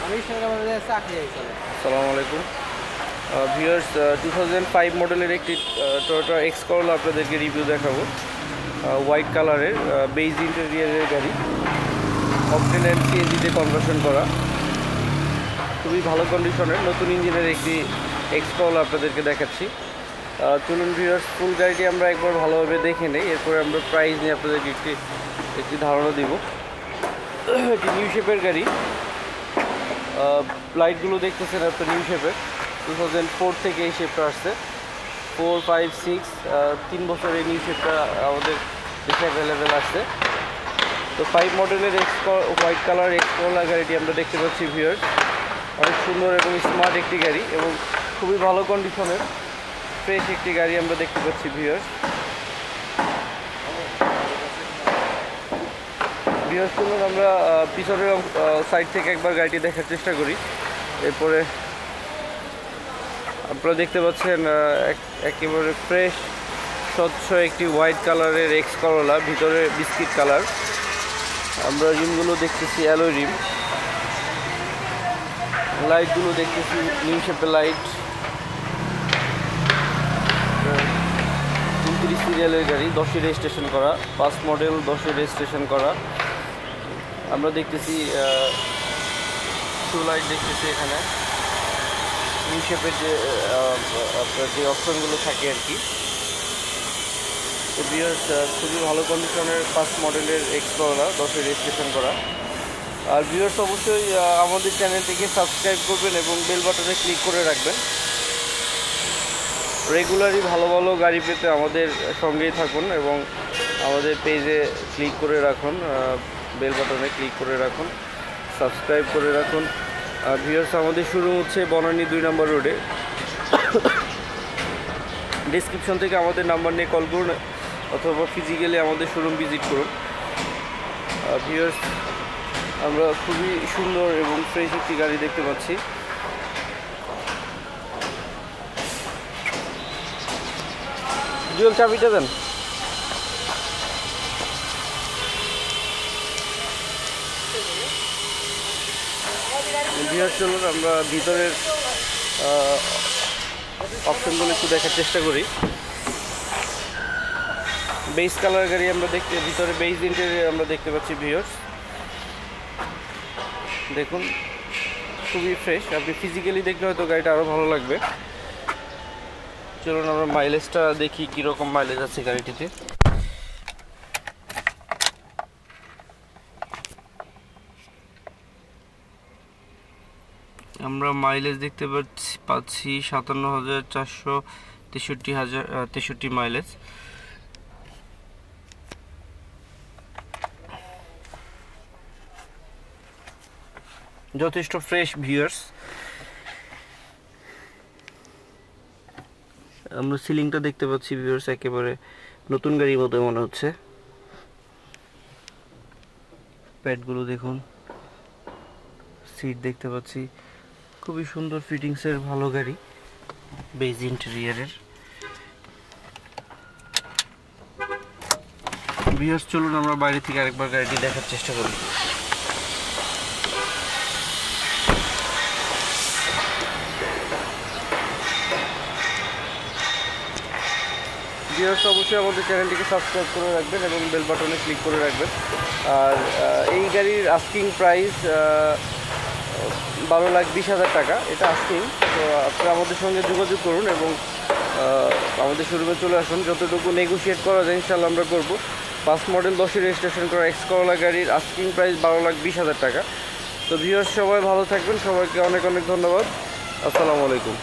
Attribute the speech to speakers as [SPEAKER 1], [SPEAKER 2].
[SPEAKER 1] আসসালামু আলাইকুম ভিউয়ার্স, 2005 মডেলের একটি টয়োটা এক্স করোলা আপনাদেরকে রিভিউ দেখাবো। হোয়াইট কালারের বেজ ইন্টেরিয়ারের গাড়ি, অকটেন অ্যান্ড সিএনজিতে কনভার্সন করা, খুবই ভালো কন্ডিশনের নতুন ইঞ্জিনের একটি এক্স করোলা আপনাদেরকে দেখাচ্ছি। চলুন ভিউয়ার্স, ফুল গাড়িটি আমরা একবার ভালোভাবে দেখে নেই, এরপরে আমরা প্রাইস নিয়ে আপনাদেরকে একটি ধারণা দিব। এটি নিউ শেপের গাড়ি, লাইটগুলো দেখতেছেন আপনার নিউ শেপের, 2004 থেকে এই শেপটা আসছে। 4, 5, 6 3 বছর এই নিউ শেপটা আমাদের দেশে অ্যাভেলেবেল আসছে। তো 5 মডেলের হোয়াইট কালার এক্স করোলা গাড়িটি আমরা দেখতে পাচ্ছি ভিউয়ার্স। অনেক সুন্দর এবং স্মার্ট একটি গাড়ি এবং খুবই ভালো কন্ডিশনের ফ্রেশ একটি গাড়ি আমরা দেখতে পাচ্ছি ভিউয়ার্স। চলুন আমরা পিছনের সাইড থেকে একবার গাড়িটি দেখার চেষ্টা করি। এরপরে আপনারা দেখতে পাচ্ছেন একেবারে ফ্রেশ স্বচ্ছ একটি হোয়াইট কালারের এক্স করোলা, ভিতরে বিস্কিট কালার। আমরা রিমগুলো দেখতেছি অ্যালয় রিম, লাইটগুলো দেখতেছি নিউ শেপের লাইট। 29 সিরিয়ালের গাড়ি, 10 রেজিস্ট্রেশন করা, 5 মডেল, 10 রেজিস্ট্রেশন করা। আমরা দেখতেছি টু লাইট দেখতেছি এখানে, নিউ শেপের যে আপনার যে অপশনগুলো থাকে আর কি। তো ভিউয়ার্স, খুবই ভালো কন্ডিশনের 5 মডেলের এক্স করোলা, 10 রেজিস্ট্রেশন করা। আর ভিউয়ার্স অবশ্যই আমাদের চ্যানেলটিকে সাবস্ক্রাইব করবেন এবং বেল বাটনে ক্লিক করে রাখবেন। রেগুলারই ভালো ভালো গাড়ি পেতে আমাদের সঙ্গেই থাকুন এবং আমাদের পেজে ক্লিক করে রাখুন, বেল বাটনে ক্লিক করে রাখুন, সাবস্ক্রাইব করে রাখুন। ভিউয়ার্স, আমাদের শুরু হচ্ছে বনানী 2 নম্বর রোডে। ডেসক্রিপশন থেকে আমাদের নাম্বার নিয়ে কল করুন অথবা ফিজিক্যালি আমাদের শোরুম ভিজিট করুন। ভিউয়ার্স, আমরা খুবই সুন্দর এবং ফ্রেশ একটি গাড়ি দেখতে পাচ্ছি। জুয়েল, চাবিটা দেন। ভিউয়ার্স, চলুন আমরা ভিতরের অপশনগুলো একটু দেখার চেষ্টা করি। বেজ কালার গাড়ি আমরা ভিতরে বেজ ইন্টেরিয়র আমরা দেখতে পাচ্ছি ভিউয়ার্স। দেখুন খুবই ফ্রেশ, আপনি ফিজিক্যালি দেখলে হয়তো গাড়িটা আরও ভালো লাগবে। চলুন আমরা মাইলেজটা দেখি কীরকম মাইলেজ আছে গাড়িটিতে। আমরা মাইলেজ দেখতে পাচ্ছি 57,463 মাইলেজ। যথেষ্ট ফ্রেশ ভিউয়ার্স। আমরা সিলিংটা দেখতে পাচ্ছি ভিউয়ার্স, একেবারে নতুন গাড়ির মতো মনে হচ্ছে। প্যাডগুলো দেখুন, সিট দেখতে পাচ্ছি, খুবই সুন্দর ফিটিংসের ভালো গাড়ি, বেজ ইন্টেরিয়ারের। ভিউয়ার্স, চলুন আমরা বাইরে থেকে আরেকবার গাড়িটি দেখার চেষ্টা করি। ভিউয়ার্স, অবশ্যই আমাদের চ্যানেলটিকে সাবস্ক্রাইব করে রাখবেন এবং বেল বাটনে ক্লিক করে রাখবেন। আর এই গাড়ির আস্কিং প্রাইস 12,20,000 টাকা, এটা আস্কিং। তো আপনারা আমাদের সঙ্গে যোগাযোগ করুন এবং আমাদের শোরুমে চলে আসুন। যতটুকু নেগোশিয়েট করা যায় ইনশাল্লাহ আমরা করব। 5 মডেল, 10 রেজিস্ট্রেশন করা এক্স করোলা গাড়ির আস্কিং প্রাইস 12,20,000 টাকা। তো ভিউয়ার্স, সবাই ভালো থাকবেন, সবাইকে অনেক অনেক ধন্যবাদ। আসসালামু আলাইকুম।